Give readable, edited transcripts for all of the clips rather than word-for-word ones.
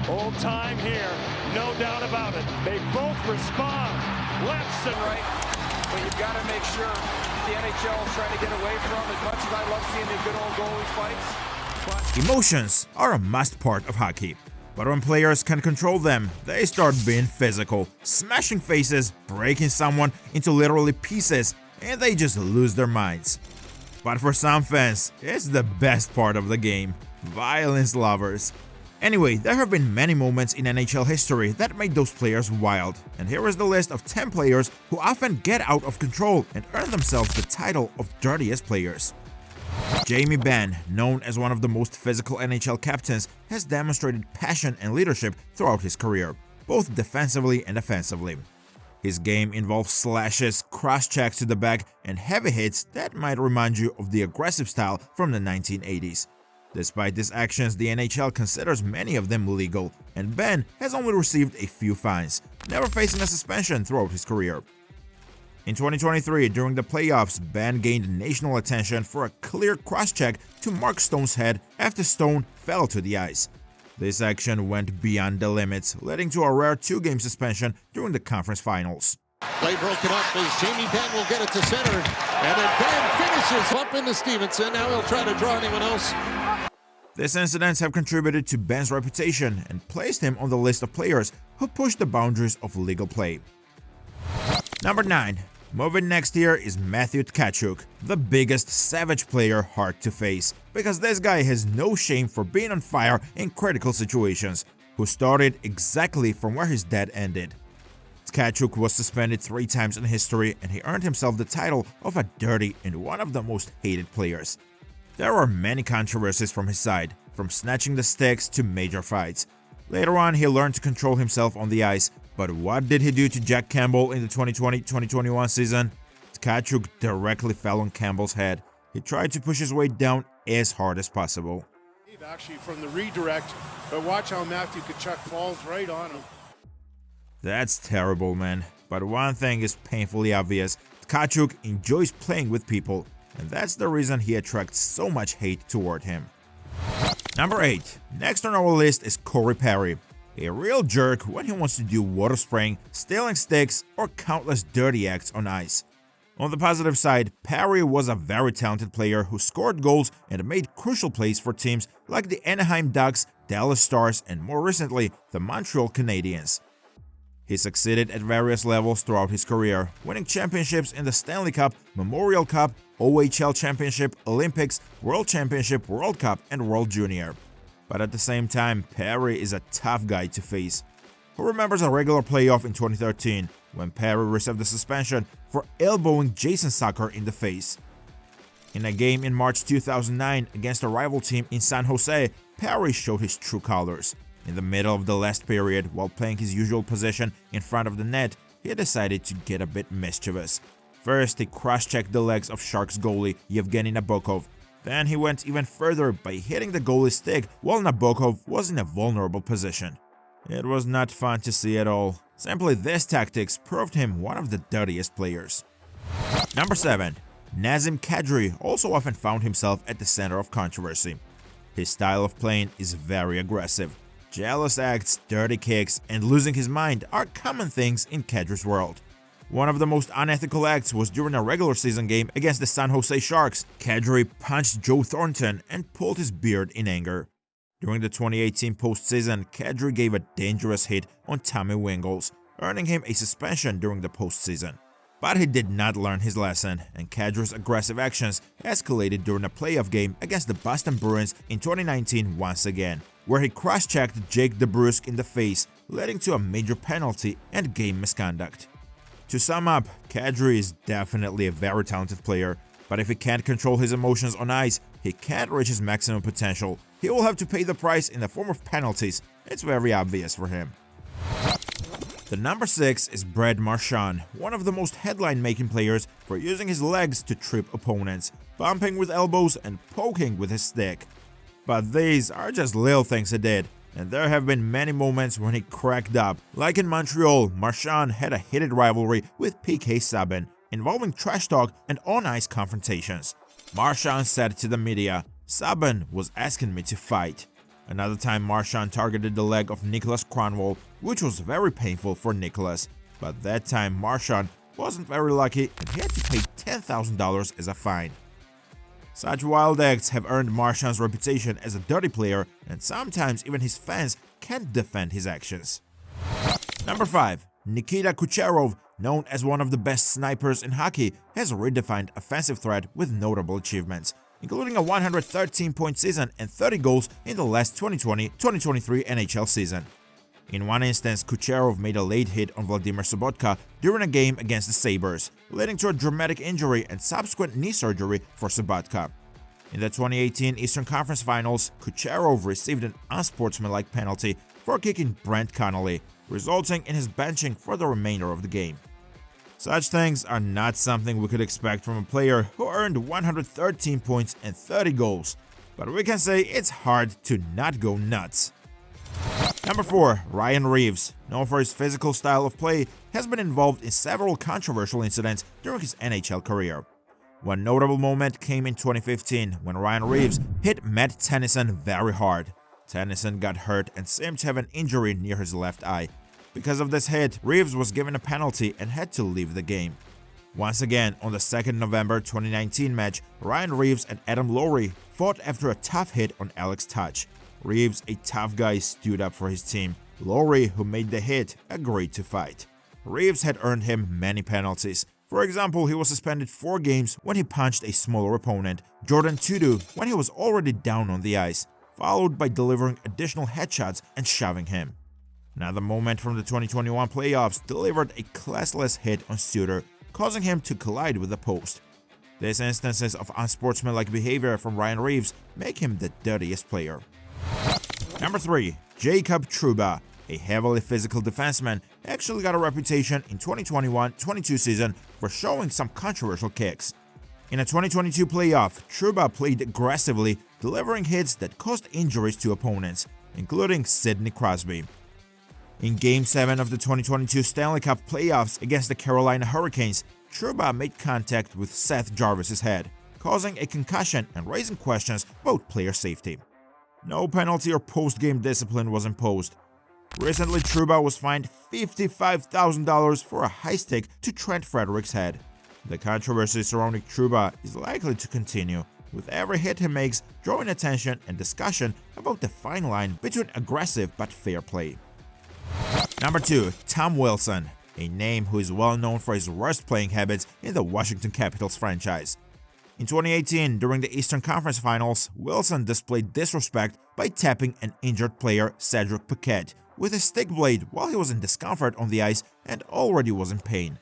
Old time here, no doubt about it. They both respond, left and right. But you've got to make sure the NHL is trying to get away from, as much as I love seeing the good old goalie fights. Emotions are a must part of hockey. But when players can control them, they start being physical, smashing faces, breaking someone into literally pieces, and they just lose their minds. But for some fans, it's the best part of the game. Violence lovers. Anyway, there have been many moments in NHL history that made those players wild, and here is the list of 10 players who often get out of control and earn themselves the title of dirtiest players. Jamie Benn, known as one of the most physical NHL captains, has demonstrated passion and leadership throughout his career, both defensively and offensively. His game involves slashes, cross-checks to the back, and heavy hits that might remind you of the aggressive style from the 1980s. Despite these actions, the NHL considers many of them legal, and Benn has only received a few fines, never facing a suspension throughout his career. In 2023, during the playoffs, Benn gained national attention for a clear cross-check to Mark Stone's head after Stone fell to the ice. This action went beyond the limits, leading to a rare 2-game suspension during the conference finals. Play broken up as Jamie Benn will get it to center, and then Benn finishes up into Stevenson. Now he'll try to draw anyone else. These incidents have contributed to Benn's reputation and placed him on the list of players who push the boundaries of legal play. Number 9. Moving next here is Matthew Tkachuk, the biggest savage player hard to face, because this guy has no shame for being on fire in critical situations, who started exactly from where his dad ended. Tkachuk was suspended 3 times in history, and he earned himself the title of a dirty and one of the most hated players. There are many controversies from his side, from snatching the sticks to major fights. Later on, he learned to control himself on the ice, but what did he do to Jack Campbell in the 2020-2021 season? Tkachuk directly fell on Campbell's head. He tried to push his weight down as hard as possible. Actually from the redirect, but watch how Matthew Tkachuk falls right on him. That's terrible, man. But one thing is painfully obvious. Tkachuk enjoys playing with people, and that's the reason he attracts so much hate toward him. Number 8. Next on our list is Corey Perry. A real jerk when he wants to do water spraying, stealing sticks, or countless dirty acts on ice. On the positive side, Perry was a very talented player who scored goals and made crucial plays for teams like the Anaheim Ducks, Dallas Stars, and more recently, the Montreal Canadiens. He succeeded at various levels throughout his career, winning championships in the Stanley Cup, Memorial Cup, OHL Championship, Olympics, World Championship, World Cup, and World Junior. But at the same time, Perry is a tough guy to face. Who remembers a regular playoff in 2013 when Perry received a suspension for elbowing Jason Zucker in the face? In a game in March 2009 against a rival team in San Jose, Perry showed his true colors. In the middle of the last period, while playing his usual position in front of the net, he decided to get a bit mischievous. First, he cross-checked the legs of Sharks goalie Yevgeny Nabokov. Then he went even further by hitting the goalie's stick while Nabokov was in a vulnerable position. It was not fun to see at all. Simply, these tactics proved him one of the dirtiest players. Number 7. Nazem Kadri also often found himself at the center of controversy. His style of playing is very aggressive. Jealous acts, dirty kicks, and losing his mind are common things in Kadri's world. One of the most unethical acts was during a regular season game against the San Jose Sharks. Kadri punched Joe Thornton and pulled his beard in anger. During the 2018 postseason, Kadri gave a dangerous hit on Tommy Wingles, earning him a suspension during the postseason. But he did not learn his lesson, and Kadri's aggressive actions escalated during a playoff game against the Boston Bruins in 2019 once again, where he cross-checked Jake DeBrusk in the face, leading to a major penalty and game misconduct. To sum up, Kadri is definitely a very talented player, but if he can't control his emotions on ice, he can't reach his maximum potential. He will have to pay the price in the form of penalties. It's very obvious for him. The number 6 is Brad Marchand, one of the most headline-making players for using his legs to trip opponents, bumping with elbows and poking with his stick. But these are just little things he did, and there have been many moments when he cracked up. Like in Montreal, Marchand had a heated rivalry with PK Subban, involving trash talk and on-ice confrontations. Marchand said to the media, "Subban was asking me to fight." Another time Marchand targeted the leg of Nicholas Kronwall, which was very painful for Nicholas. But that time Marchand wasn't very lucky and he had to pay $10,000 as a fine. Such wild acts have earned Marchand's reputation as a dirty player, and sometimes even his fans can't defend his actions. Number 5. Nikita Kucherov, known as one of the best snipers in hockey, has redefined offensive threat with notable achievements, including a 113-point season and 30 goals in the last 2020-2023 NHL season. In one instance, Kucherov made a late hit on Vladimir Sobotka during a game against the Sabres, leading to a dramatic injury and subsequent knee surgery for Sobotka. In the 2018 Eastern Conference Finals, Kucherov received an unsportsmanlike penalty for kicking Brent Connolly, resulting in his benching for the remainder of the game. Such things are not something we could expect from a player who earned 113 points and 30 goals, but we can say it's hard to not go nuts. Number 4. Ryan Reaves, known for his physical style of play, has been involved in several controversial incidents during his NHL career. One notable moment came in 2015 when Ryan Reaves hit Matt Tennyson very hard. Tennyson got hurt and seemed to have an injury near his left eye. Because of this hit, Reaves was given a penalty and had to leave the game. Once again, on the 2nd November 2019 match, Ryan Reaves and Adam Lowry fought after a tough hit on Alex Touch. Reaves, a tough guy, stood up for his team. Lowry, who made the hit, agreed to fight. Reaves had earned him many penalties. For example, he was suspended 4 games when he punched a smaller opponent, Jordan Tudu, when he was already down on the ice, followed by delivering additional headshots and shoving him. Another moment from the 2021 playoffs delivered a classless hit on Suter, causing him to collide with the post. These instances of unsportsmanlike behavior from Ryan Reaves make him the dirtiest player. Number 3. Jacob Trouba, a heavily physical defenseman, actually got a reputation in 2021-22 season for showing some controversial kicks. In a 2022 playoff, Trouba played aggressively, delivering hits that caused injuries to opponents, including Sidney Crosby. In Game 7 of the 2022 Stanley Cup playoffs against the Carolina Hurricanes, Trouba made contact with Seth Jarvis's head, causing a concussion and raising questions about player safety. No penalty or post-game discipline was imposed. Recently, Trouba was fined $55,000 for a high stick to Trent Frederick's head. The controversy surrounding Trouba is likely to continue, with every hit he makes drawing attention and discussion about the fine line between aggressive but fair play. Number 2. Tom Wilson, a name who is well known for his worst playing habits in the Washington Capitals franchise. In 2018, during the Eastern Conference Finals, Wilson displayed disrespect by tapping an injured player, Cedric Paquette, with a stick blade while he was in discomfort on the ice and already was in pain.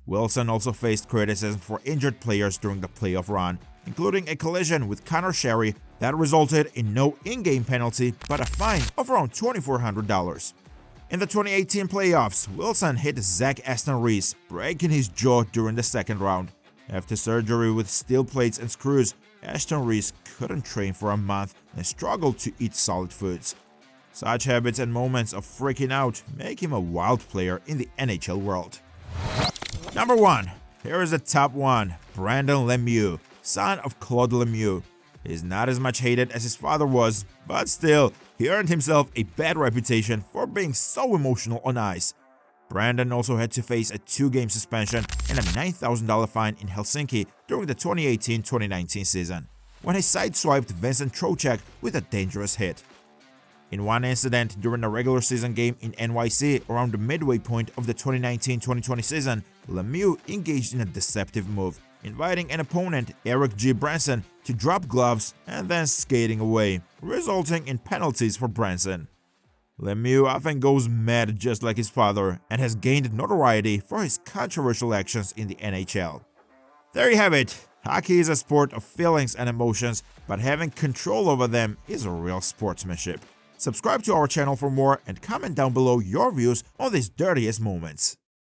Wilson also faced criticism for injured players during the playoff run, including a collision with Connor Sherry that resulted in no in-game penalty but a fine of around $2,400. In the 2018 playoffs, Wilson hit Zach Aston Reese, breaking his jaw during the second round. After surgery with steel plates and screws, Aston Reese couldn't train for a month and struggled to eat solid foods. Such habits and moments of freaking out make him a wild player in the NHL world. Number 1. Here is the top one, Brandon Lemieux, son of Claude Lemieux. He's not as much hated as his father was, but still, he earned himself a bad reputation for being so emotional on ice. Brandon also had to face a 2-game suspension and a $9,000 fine in Helsinki during the 2018-2019 season, when he sideswiped Vincent Trocheck with a dangerous hit. In one incident during a regular season game in NYC around the midway point of the 2019-2020 season, Lemieux engaged in a deceptive move, inviting an opponent, Eric G. Branson, to drop gloves and then skating away, resulting in penalties for Branson. Lemieux often goes mad just like his father and has gained notoriety for his controversial actions in the NHL. There you have it. Hockey is a sport of feelings and emotions, but having control over them is real sportsmanship. Subscribe to our channel for more and comment down below your views on these dirtiest moments.